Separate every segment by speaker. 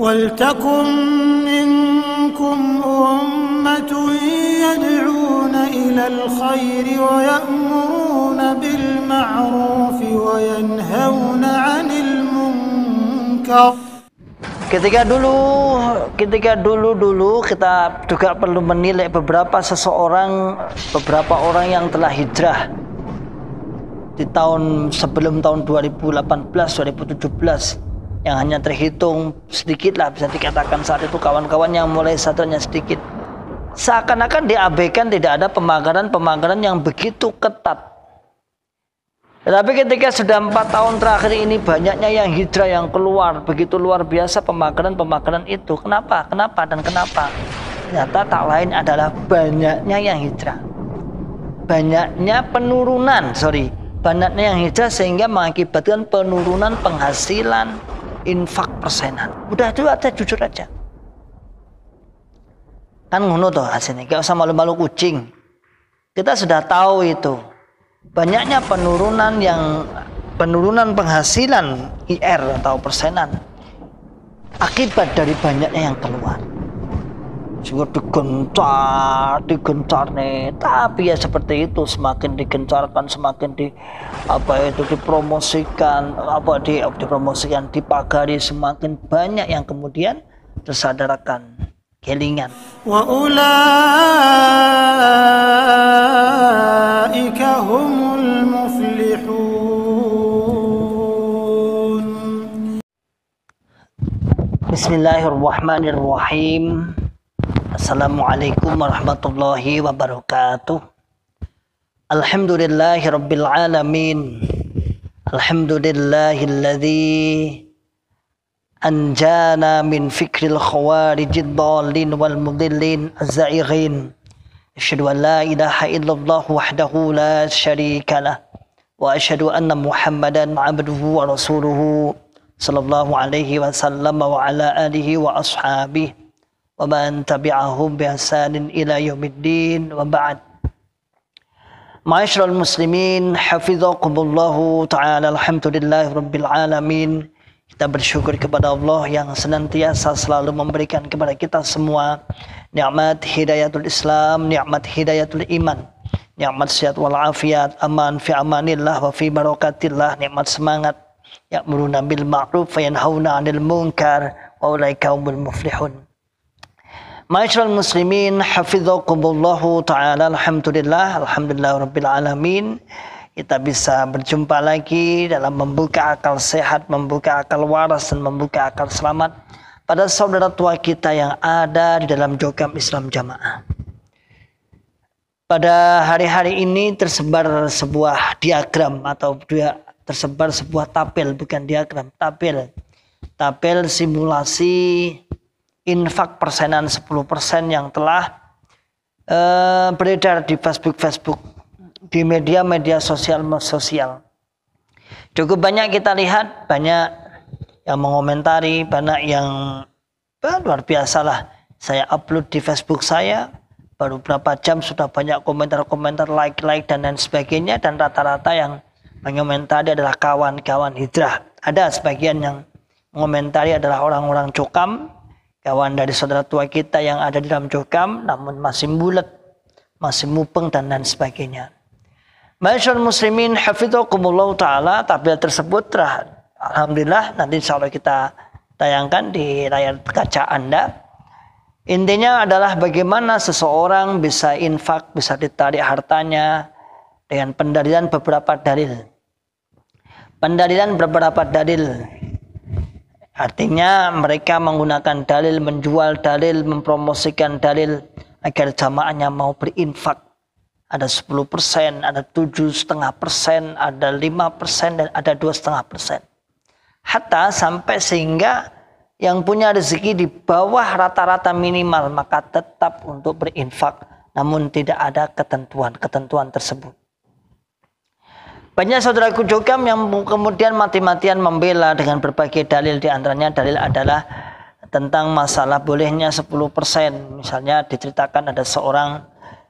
Speaker 1: وَلْتَكُنْ مِنْكُمْ أُمَّةٌ يَدْعُونَ إِلَى الْخَيْرِ وَيَأْمُرُونَ بِالْمَعْرُوفِ وَيَنْهَوْنَ عَنِ الْمُنْكَرِ. Ketika dulu kita juga perlu menilai beberapa orang yang telah hijrah di sebelum tahun 2018, 2017 yang hanya terhitung sedikit lah, bisa dikatakan saat itu kawan-kawan yang mulai sadarnya sedikit. Seakan-akan diabaikan, tidak ada pemagaran yang begitu ketat. Tetapi ketika sudah 4 tahun terakhir ini banyaknya yang hijrah, yang keluar, begitu luar biasa pemagaran itu. Kenapa? Ternyata tak lain adalah banyaknya yang hijrah. Banyaknya yang hijrah sehingga mengakibatkan penurunan penghasilan, infak persenan. Udah itu aja, jujur aja. Kan ngono toh hasilnya, gak usah malu-malu kucing. Kita sudah tahu itu. Banyaknya penurunan penghasilan IR atau persenan akibat dari banyaknya yang keluar. Sehingga digencar nih. Tapi ya seperti itu, semakin digencarkan, semakin dipromosikan, dipagari, semakin banyak yang kemudian tersadarkan, kelingan. Wa ulaika humul muflihun. Bismillahirrahmanirrahim. Assalamualaikum warahmatullahi wabarakatuh. Alhamdulillahirabbil alamin. Alhamdulillahilladzi anjana min fikril khawarijid dhalin wal mudillin az-za'ighin. Asyhadu an la ilaha illallah wahdahu la syarikalah wa asyhadu anna Muhammadan 'abduhu wa rasuluhu sallallahu alaihi wasallam wa ala alihi wa ashabihi wa man tabi'ahum bi ihsanin ila yaumiddin wa ba'd. Ma'asyiral muslimin, hafizakumullahu ta'ala, alhamdulillahirabbil alamin. Kita bersyukur kepada Allah yang senantiasa selalu memberikan kepada kita semua nikmat hidayatul Islam, nikmat hidayatul iman, nikmat sehat wal afiat, aman fi amanillah wa fi barakatillah, nikmat semangat, ya'muruna bil ma'ruf wa yanhauna 'anil munkar wa ulaika humul muflihun. Ma'asyiral muslimin, hafizakumullahu ta'ala, alhamdulillah rabbil alamin. Kita bisa berjumpa lagi dalam membuka akal sehat, membuka akal waras, dan membuka akal selamat pada saudara tua kita yang ada di dalam Jokam Islam Jamaah. Pada hari-hari ini tersebar sebuah diagram atau tersebar sebuah tabel, bukan diagram, tabel simulasi infak persenan 10% yang telah beredar di Facebook, di media sosial. Cukup banyak kita lihat, banyak yang mengomentari, banyak yang luar biasa lah. Saya upload di Facebook saya, baru berapa jam sudah banyak komentar, like dan lain sebagainya, dan rata-rata yang mengomentari adalah kawan-kawan hijrah. Ada sebagian yang mengomentari adalah orang-orang Jokam, kawan dari saudara tua kita yang ada di dalam Jokam namun masih bulat, masih mupeng dan lain sebagainya. Ma'asyiral muslimin, hafizakumullah ta'ala, tabel tersebut alhamdulillah nanti insyaallah kita tayangkan di layar kaca Anda. Intinya adalah bagaimana seseorang bisa infak, bisa ditarik hartanya dengan pendalilan beberapa dalil. Artinya mereka menggunakan dalil, menjual dalil, mempromosikan dalil agar jamaahnya mau berinfak. Ada 10%, ada 7,5%, ada 5%, dan ada 2,5%. Hatta sampai sehingga yang punya rezeki di bawah rata-rata minimal maka tetap untuk berinfak, namun tidak ada ketentuan tersebut. Banyak saudaraku Jokam yang kemudian mati-matian membela dengan berbagai dalil, di antaranya dalil adalah tentang masalah bolehnya 10%. Misalnya diceritakan ada seorang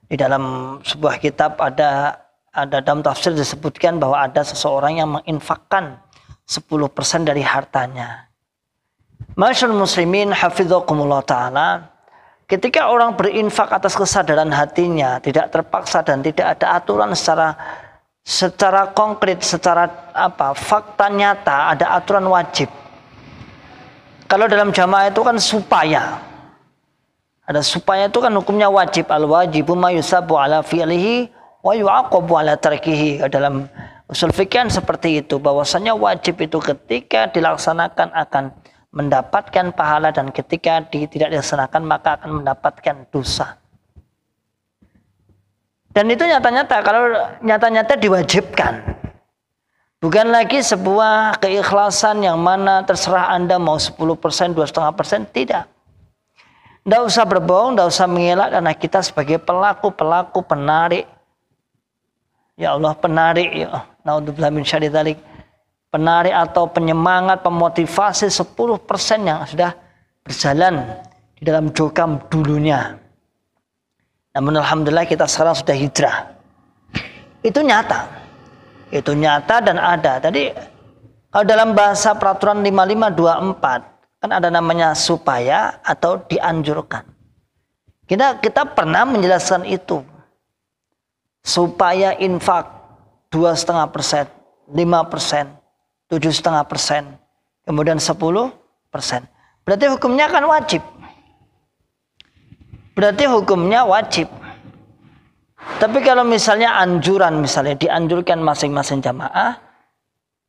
Speaker 1: di dalam sebuah kitab, ada dalam tafsir disebutkan bahwa ada seseorang yang menginfakkan 10% dari hartanya. Masyaallah muslimin hafizakumullah ta'ala, ketika orang berinfak atas kesadaran hatinya, tidak terpaksa dan tidak ada aturan secara konkret, secara fakta nyata, ada aturan wajib. Kalau dalam jamaah itu kan supaya. Ada supaya itu kan hukumnya wajib. Al-wajibu ma yusabu ala fi'lihi wa yu'aqabu ala tarkihi. Dalam usul fikih seperti itu, bahwasanya wajib itu ketika dilaksanakan akan mendapatkan pahala dan ketika tidak dilaksanakan maka akan mendapatkan dosa. Dan itu nyata-nyata, kalau nyata-nyata diwajibkan. Bukan lagi sebuah keikhlasan yang mana terserah Anda mau 10%, 2,5%, tidak. Tidak usah berbohong, tidak usah mengelak, karena kita sebagai pelaku penarik. Ya Allah, penarik, ya naudzubillah min syarri dzalik. Penarik atau penyemangat, pemotivasi 10% yang sudah berjalan di dalam jokam dulunya. Namun alhamdulillah kita sekarang sudah hijrah. Itu nyata. Itu nyata dan ada. Tadi kalau dalam bahasa peraturan 5524 kan ada namanya supaya atau dianjurkan. Kita pernah menjelaskan itu. Supaya infak 2,5%, 5%. 7,5%, kemudian 10%. Berarti hukumnya kan wajib. Berarti hukumnya wajib. Tapi kalau misalnya anjuran, misalnya dianjurkan masing-masing jamaah,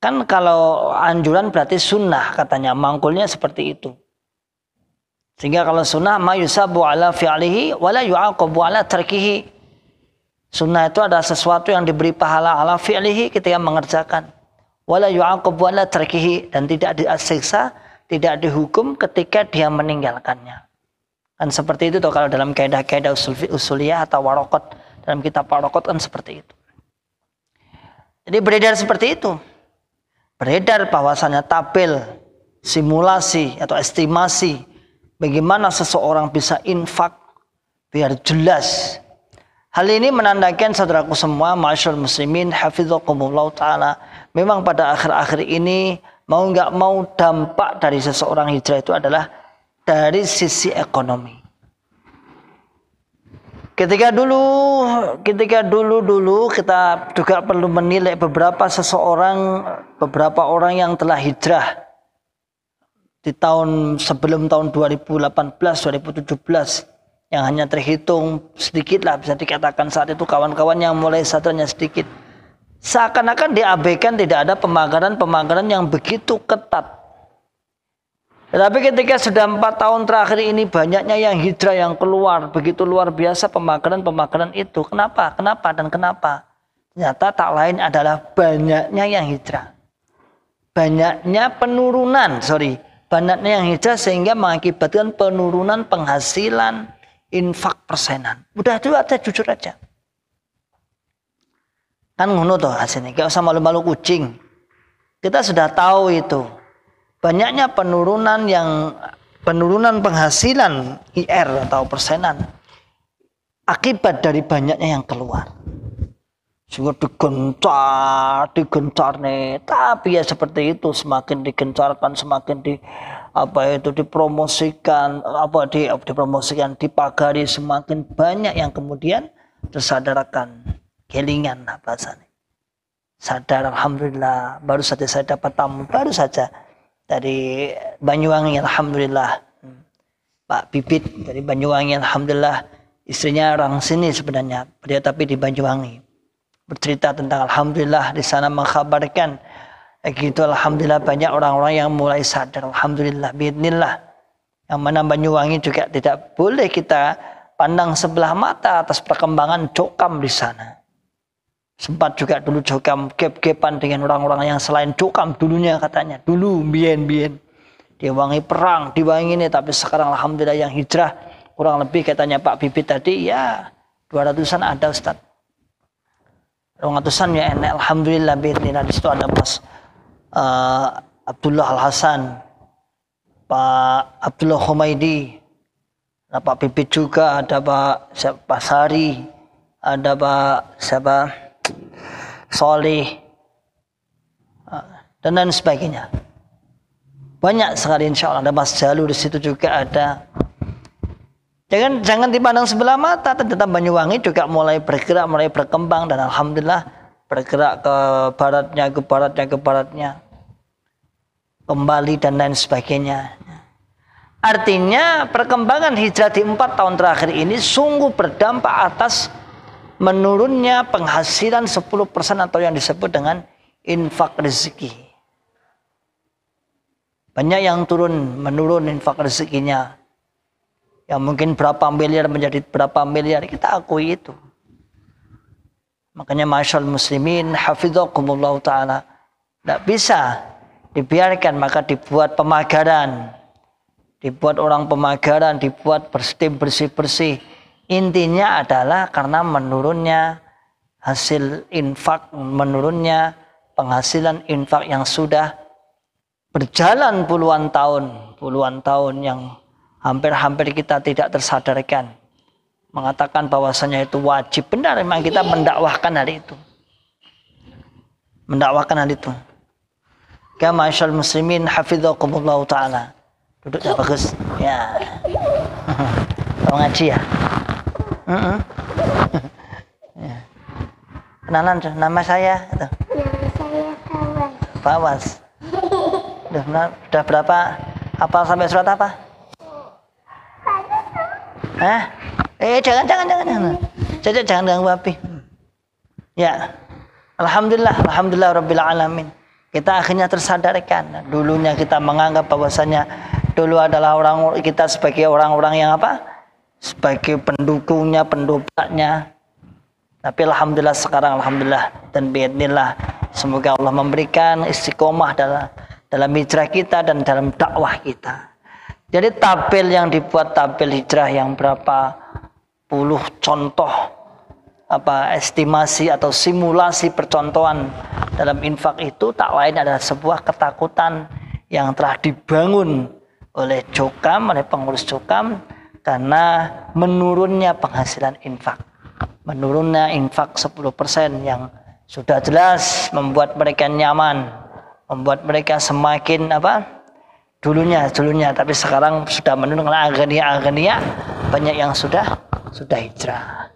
Speaker 1: kan kalau anjuran berarti sunnah katanya, mangkulnya seperti itu. Sehingga kalau sunnah ma yusabu ala fi'lihi wa la yu'aqabu ala tarkihi. Sunnah itu adalah sesuatu yang diberi pahala ala fi'lihi ketika mengerjakan. Wala yu'aqabu ala tarkihi, dan tidak disiksa, tidak dihukum ketika dia meninggalkannya. Kan seperti itu tuh kalau dalam kaidah-kaidah usuliyah atau waraqat, dalam kitab waraqat kan seperti itu. Jadi beredar seperti itu. Beredar bahwasanya tabel, simulasi atau estimasi bagaimana seseorang bisa infak biar jelas. Hal ini menandakan saudaraku semua, masyaallah muslimin hafizakumullah ta'ala, memang pada akhir-akhir ini mau nggak mau dampak dari seseorang hijrah itu adalah dari sisi ekonomi. Ketika dulu kita juga perlu menilai beberapa orang yang telah hijrah di sebelum tahun 2018, 2017. Yang hanya terhitung sedikit lah, bisa dikatakan saat itu kawan-kawan yang mulai sadarnya sedikit. Seakan-akan diabaikan, tidak ada pemagaran yang begitu ketat. Tetapi ketika sudah 4 tahun terakhir ini banyaknya yang hijrah, yang keluar, begitu luar biasa pemagaran itu. Kenapa? Ternyata tak lain adalah banyaknya yang hijrah. Banyaknya yang hijrah sehingga mengakibatkan penurunan penghasilan, infak persenan. Udah itu aja, jujur aja. Kan ngono toh hasilnya, gak usah malu-malu kucing. Kita sudah tahu itu. Banyaknya penurunan penghasilan IR atau persenan akibat dari banyaknya yang keluar. Sehingga digencar nih. Tapi ya seperti itu, semakin digencarkan, semakin dipromosikan, dipagari, semakin banyak yang kemudian tersadarkan, kelingan bahasanya. Sadar, alhamdulillah, baru saja saya dapat tamu, baru saja dari Banyuwangi, alhamdulillah. Pak Bibit dari Banyuwangi, alhamdulillah, istrinya orang sini sebenarnya, dia tapi di Banyuwangi. Bercerita tentang alhamdulillah di sana mengkhabarkan gitu, alhamdulillah banyak orang-orang yang mulai sadar, alhamdulillah biidznillah. Yang mana Banyuwangi juga tidak boleh kita pandang sebelah mata atas perkembangan jokam di sana. Sempat juga dulu jokam gep-gepan dengan orang-orang yang selain jokam dulunya katanya. Dulu bien diwangi perang, diwangi ini, tapi sekarang alhamdulillah yang hijrah kurang lebih katanya Pak Bibit tadi ya 200-an ada Ustaz. 200-an ya enak, alhamdulillah biidznillah. Di situ ada Mas Abdullah Al-Hasan, Pak Abdullah Humaidi, ada Pak Bibit juga, ada Pak Sari, ada Pak Soleh, dan lain sebagainya. Banyak sekali insya Allah. Ada Mas Jalu di situ juga ada. Jangan dipandang sebelah mata. Ternyata Banyuwangi juga mulai bergerak, mulai berkembang, dan alhamdulillah bergerak ke baratnya, kembali dan lain sebagainya. Artinya perkembangan hijrah di 4 tahun terakhir ini sungguh berdampak atas menurunnya penghasilan 10% atau yang disebut dengan infak rezeki. Banyak yang menurun infak rezekinya. Yang mungkin berapa miliar menjadi berapa miliar, kita akui itu. Makanya masyaallah muslimin hafizakumullah ta'ala, tidak bisa dibiarkan, maka dibuat pemagaran, dibuat orang pemagaran, dibuat bersih-bersih. Intinya adalah karena menurunnya hasil infak, menurunnya penghasilan infak yang sudah berjalan puluhan tahun yang hampir kita tidak tersadarkan, mengatakan bahwasanya itu wajib. Benar, memang kita mendakwahkan hal itu. Ya masyaallah muslimin hafizakumullah ta'ala. Duduknya bagus. Ya. Mau ngaji ya? Ya. Kenalan nama saya.
Speaker 2: Nama saya
Speaker 1: Fawas. Sudah berapa? Hafal sampai surat apa? Jangan ganggu api. Ya, alhamdulillah rabbil alamin. Kita akhirnya tersadarkan. Dulunya kita menganggap bahwasanya dulu adalah kita sebagai orang-orang yang sebagai pendukungnya, pendobraknya. Tapi alhamdulillah sekarang dan biidznillah, semoga Allah memberikan istiqomah dalam hijrah kita dan dalam dakwah kita. Jadi tabel yang dibuat, tabel hijrah yang berapa puluh contoh estimasi atau simulasi percontohan dalam infak itu tak lain adalah sebuah ketakutan yang telah dibangun oleh Jokam, oleh pengurus Jokam, karena menurunnya penghasilan infak. Menurunnya infak 10% yang sudah jelas membuat mereka nyaman, membuat mereka semakin dulunya, tapi sekarang sudah menurun karena agnia banyak yang sudah hijrah.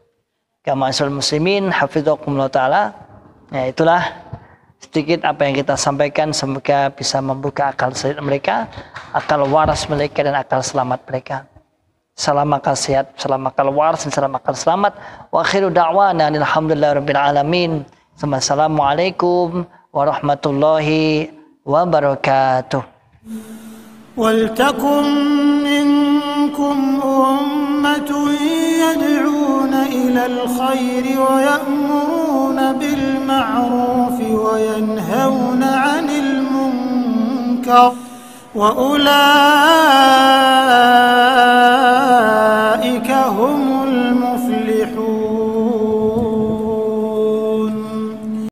Speaker 1: Kamasul muslimin hafizakumullah ta'ala. Ya, itulah sedikit apa yang kita sampaikan, semoga bisa membuka akal sehat mereka, akal waras mereka, dan akal selamat mereka. Salam akal sehat, salam akal waras, dan salam akal selamat. Wa akhiru da'wana alhamdulillahirabbil alamin. Assalamualaikum warahmatullahi wabarakatuh.
Speaker 3: ولتكن منكم أمة يدعون إلى الخير ويأمرون بالمعروف وينهون عن المنكر وأولئك